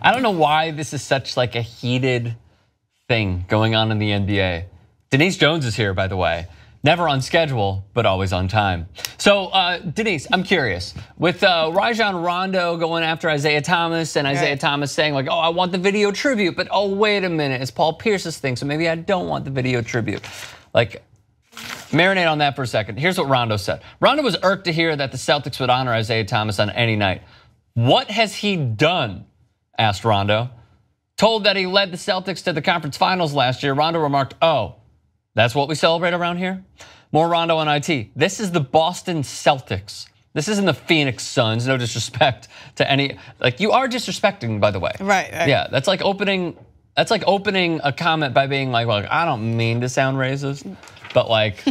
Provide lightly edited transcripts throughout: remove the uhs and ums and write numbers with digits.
I don't know why this is such like a heated thing going on in the NBA. Denise Jones is here, by the way. Never on schedule, but always on time. So, Denise, I'm curious. With Rajon Rondo going after Isaiah Thomas and Isaiah Thomas saying like, oh, I want the video tribute, but oh, wait a minute, it's Paul Pierce's thing, so maybe I don't want the video tribute. Like, marinate on that for a second. Here's what Rondo said. Rondo was irked to hear that the Celtics would honor Isaiah Thomas on any night. What has he done? Asked Rondo. Told that he led the Celtics to the conference finals last year, Rondo remarked, oh, that's what we celebrate around here? More Rondo on IT. This is the Boston Celtics. This isn't the Phoenix Suns. No disrespect to any, like you are disrespecting, by the way. Right. Yeah, that's like opening a comment by being like, well, I don't mean to sound racist, but like,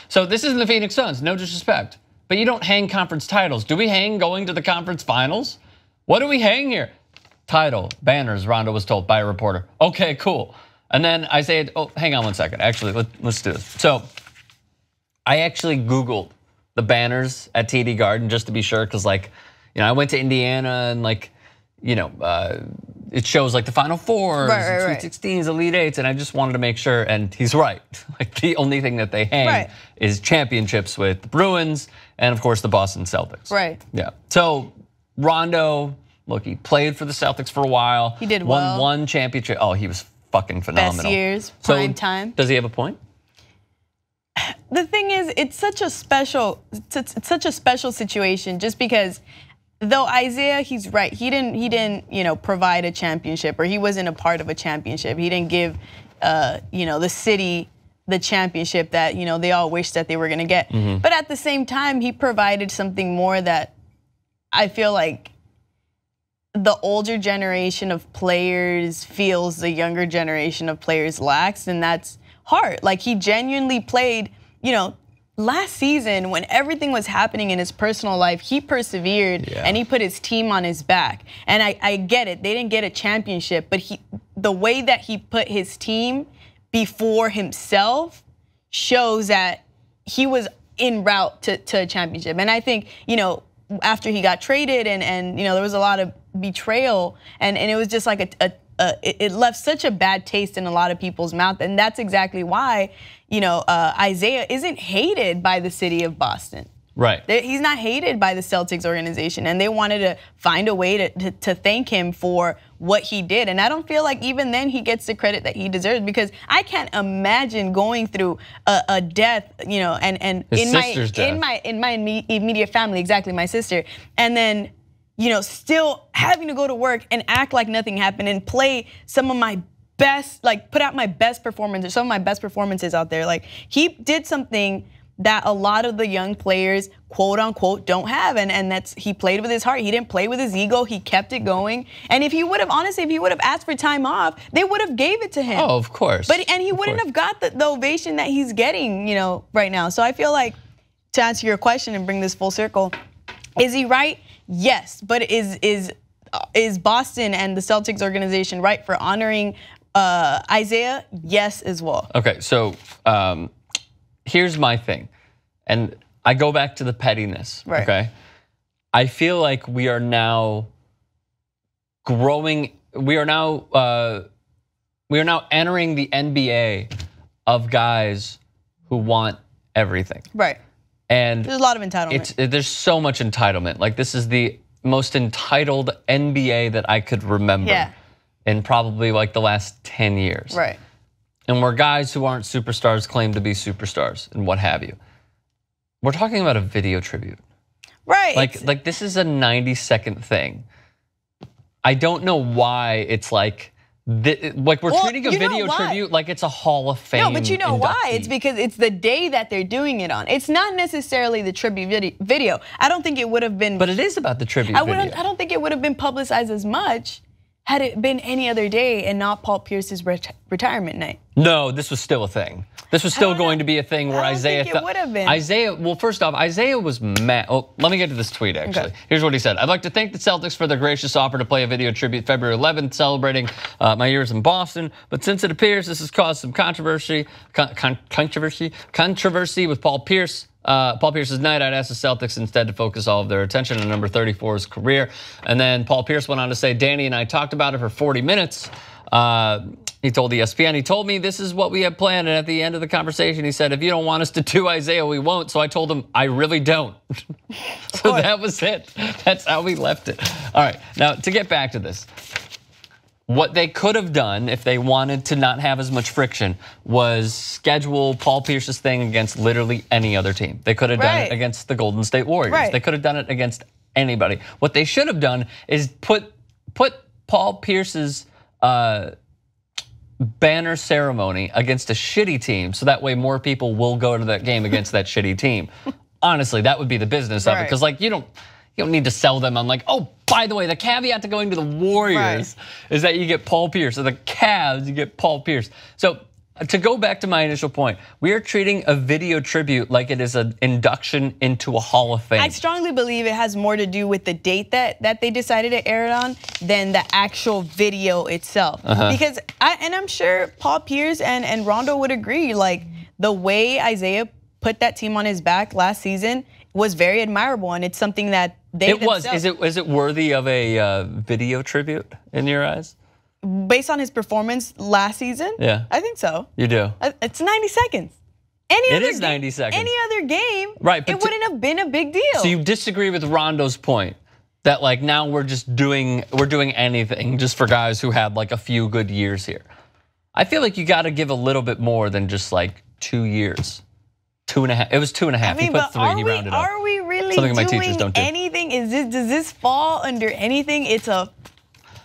so this isn't the Phoenix Suns, no disrespect. But you don't hang conference titles. Do we hang going to the conference finals? What do we hang here? Title, banners, Rondo was told by a reporter. Okay, cool. And then I said, oh, hang on one second. Actually, let's do this. So I actually Googled the banners at TD Garden just to be sure, because like, you know, I went to Indiana and like, you know, it shows like the Final Fours, Sweet 16s, Elite Eights, and I just wanted to make sure, and he's right. Like the only thing that they hang is championships with the Bruins and of course the Boston Celtics. Right. Yeah. So Rondo, look, he played for the Celtics for a while. He did well. Won one championship. Oh, he was fucking phenomenal. Best years, prime time. Does he have a point? The thing is, it's such a special situation just because though Isaiah, he's right. He didn't, you know, provide a championship, or he wasn't a part of a championship. He didn't give you know, the city the championship that, you know, they all wish that they were going to get. But at the same time, he provided something more that I feel like the older generation of players feels the younger generation of players lacks, and that's heart. Like he genuinely played, you know, last season when everything was happening in his personal life, he persevered and he put his team on his back. And I get it, they didn't get a championship, but the way that he put his team before himself shows that he was en route to a championship. And I think, you know, after he got traded and you know, there was a lot of betrayal and it was just like it left such a bad taste in a lot of people's mouth, and that's exactly why, you know, Isaiah isn't hated by the city of Boston. Right. He's not hated by the Celtics organization, and they wanted to find a way to thank him for what he did. And I don't feel like even then he gets the credit that he deserves, because I can't imagine going through a death, you know, and in my immediate family, exactly, my sister, and then, you know, still having to go to work and act like nothing happened and play some of my best, like put out my best performances, some of my best performances out there. Like he did something that a lot of the young players, quote unquote, don't have, and that's, he played with his heart. He didn't play with his ego. He kept it going. And if he would have, honestly, if he would have asked for time off, they would have gave it to him. Oh, of course. And he wouldn't have got the ovation that he's getting, you know, right now. So I feel like, to answer your question and bring this full circle, is he right? Yes, but is Boston and the Celtics organization right for honoring Isaiah? Yes, as well. Okay, so here's my thing, and I go back to the pettiness. Okay, I feel like we are now growing. We are now entering the NBA of guys who want everything. Right. And there's a lot of entitlement. There's so much entitlement. Like this is the most entitled NBA that I could remember in probably like the last 10 years. Right. And where guys who aren't superstars claim to be superstars and what have you. We're talking about a video tribute. Right. Like this is a 90-second thing. I don't know why it's like we're treating a video tribute like it's a Hall of Fame. No, but you know inductee. why? It's because it's the day that they're doing it on. It's not necessarily the tribute video. I don't think it would have been. But it is about the tribute video. I don't think it would have been publicized as much had it been any other day and not Paul Pierce's retirement night. No, this was still a thing. This was still going to be a thing where Isaiah. Think it would have been. Isaiah. Well, first off, Isaiah was mad. Oh, let me get to this tweet. Actually, here's what he said: "I'd like to thank the Celtics for their gracious offer to play a video tribute February 11th, celebrating my years in Boston. But since it appears this has caused some controversy with Paul Pierce, Paul Pierce's night, I'd ask the Celtics instead to focus all of their attention on number 34's career. And then Paul Pierce went on to say, Danny and I talked about it for 40 minutes. He told ESPN, he told me this is what we have planned. And at the end of the conversation, he said, if you don't want us to do Isaiah, we won't. So I told him, I really don't. So that was it. That's how we left it. All right, now to get back to this. What they could have done if they wanted to not have as much friction was schedule Paul Pierce's thing against literally any other team. They could have done it against the Golden State Warriors. They could have done it against anybody. What they should have done is put Paul Pierce's banner ceremony against a shitty team, so that way more people will go to that game against that shitty team. Honestly, that would be the business of it, because like you don't need to sell them on like, oh, by the way, the caveat to going to the Warriors is that you get Paul Pierce, or the Cavs, you get Paul Pierce. So to go back to my initial point, we are treating a video tribute like it is an induction into a Hall of Fame. I strongly believe it has more to do with the date that they decided to air it on than the actual video itself. Because I'm sure Paul Pierce and Rondo would agree, like the way Isaiah put that team on his back last season was very admirable, and it's something that they Is it worthy of a video tribute in your eyes? Based on his performance last season? Yeah. I think so. You do? It's 90 seconds. It is 90 seconds. Any other game, right, it wouldn't have been a big deal. So you disagree with Rondo's point that like now we're doing anything just for guys who had like a few good years here. I feel like you got to give a little bit more than just like 2 years. 2.5. It was 2.5. I mean, he put 3. He rounded up. Are we really Something my doing teachers don't do. anything? Does this fall under anything? It's a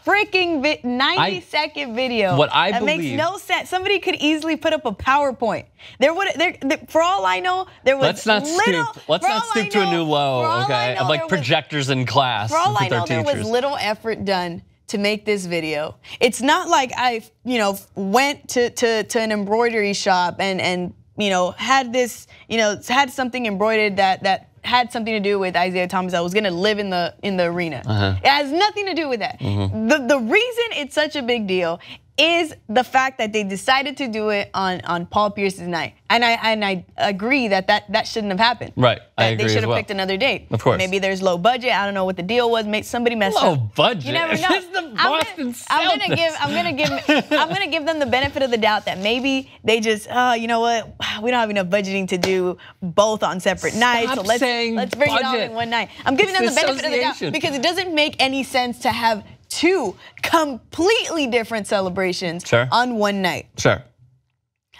freaking 90-second video. What I that believe makes no sense. Somebody could easily put up a PowerPoint. For all I know, there was Let's not stoop to a new low, okay? Of like projectors in class. For all I know, there was little effort done to make this video. It's not like I, went to an embroidery shop and had this, had something embroidered that had something to do with Isaiah Thomas that was gonna live in the arena. It has nothing to do with that. The reason it's such a big deal is the fact that they decided to do it on Paul Pierce's night. And I agree that shouldn't have happened. Right, I agree They should have as well. picked another date. Of course. Maybe there's low budget. I don't know what the deal was. Somebody messed up. Low budget? You never know. It's the Boston Celtics. I'm gonna give them the benefit of the doubt that maybe they just, you know what? We don't have enough budgeting to do both on separate nights. So let's bring it all in one night. I'm giving them the benefit of the doubt because it doesn't make any sense to have 2 completely different celebrations on one night. Sure.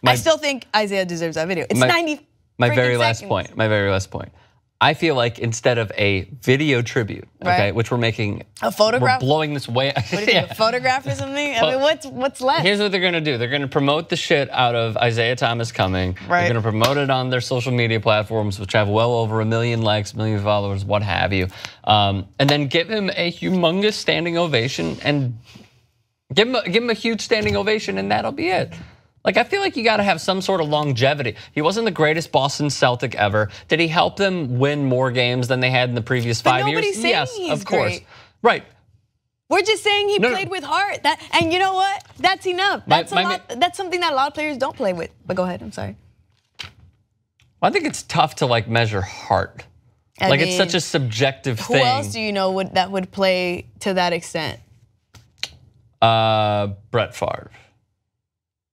I still think Isaiah deserves that video. It's 90 My very seconds. last point. I feel like instead of a video tribute, okay, which we're making a photograph, we're blowing this way. What do you think, a photograph or something? I mean, what's left? Here's what they're gonna do. They're gonna promote the shit out of Isaiah Thomas coming. They're gonna promote it on their social media platforms, which have well over 1 million likes, 1 million followers, what have you, and then give him a humongous standing ovation and give him a huge standing ovation, and that'll be it. Like, I feel like you gotta have some sort of longevity. He wasn't the greatest Boston Celtic ever. Did he help them win more games than they had in the previous 5 years? Yes, of course. Great. Right. We're just saying he played with heart. And you know what? That's enough. That's that's something that a lot of players don't play with. But go ahead, I'm sorry. I think it's tough to like measure heart. I mean, it's such a subjective thing. Who else do you know that would play to that extent? Brett Favre.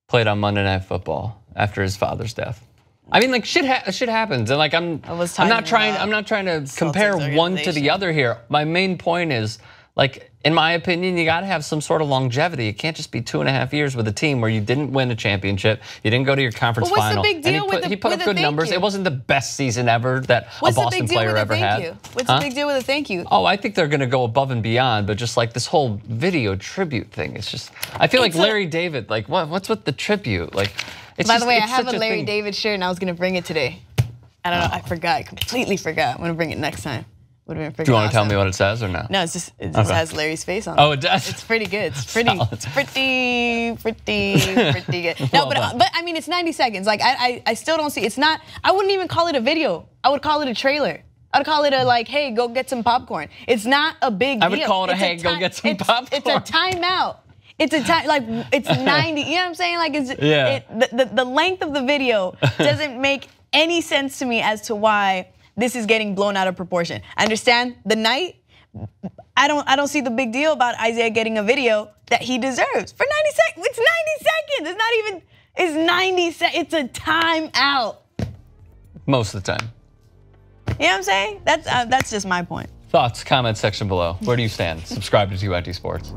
Played on Monday Night Football after his father's death. I mean, like shit happens, and like I'm not trying to compare one to the other here. My main point is, like, in my opinion, you got to have some sort of longevity. It can't just be 2.5 years with a team where you didn't win a championship, you didn't go to your conference final. What's the big deal and he put up good numbers. It wasn't the best season ever that a Boston player ever had. What's the big deal with a thank you? Oh, I think they're going to go above and beyond, but just like this whole video tribute thing, it's just, I feel like Larry David, like what's with the tribute? Like, it's by the way, I have a Larry David shirt and I was going to bring it today. I don't know, I forgot, I completely forgot. I'm going to bring it next time. Do you want to tell me what it says or no? No, it just has Larry's face on it. Oh, it does? It's pretty good. It's pretty good. No, but I mean, it's 90 seconds. Like, I still don't see, it's not, I wouldn't even call it a video. I would call it a trailer. I'd call it a like, hey, go get some popcorn. It's not a big deal. I would call it a hey, go get some popcorn. It's a timeout. It's a time, like, it's 90, you know what I'm saying? Like, the length of the video doesn't make any sense to me as to why this is getting blown out of proportion. I understand the night. I don't see the big deal about Isaiah getting a video that he deserves for 90 seconds. It's 90 seconds. It's not even. It's 90 seconds. It's a timeout. Most of the time. You know what I'm saying? That's just my point. Thoughts, comment section below. Where do you stand? Subscribe to 2IT Sports.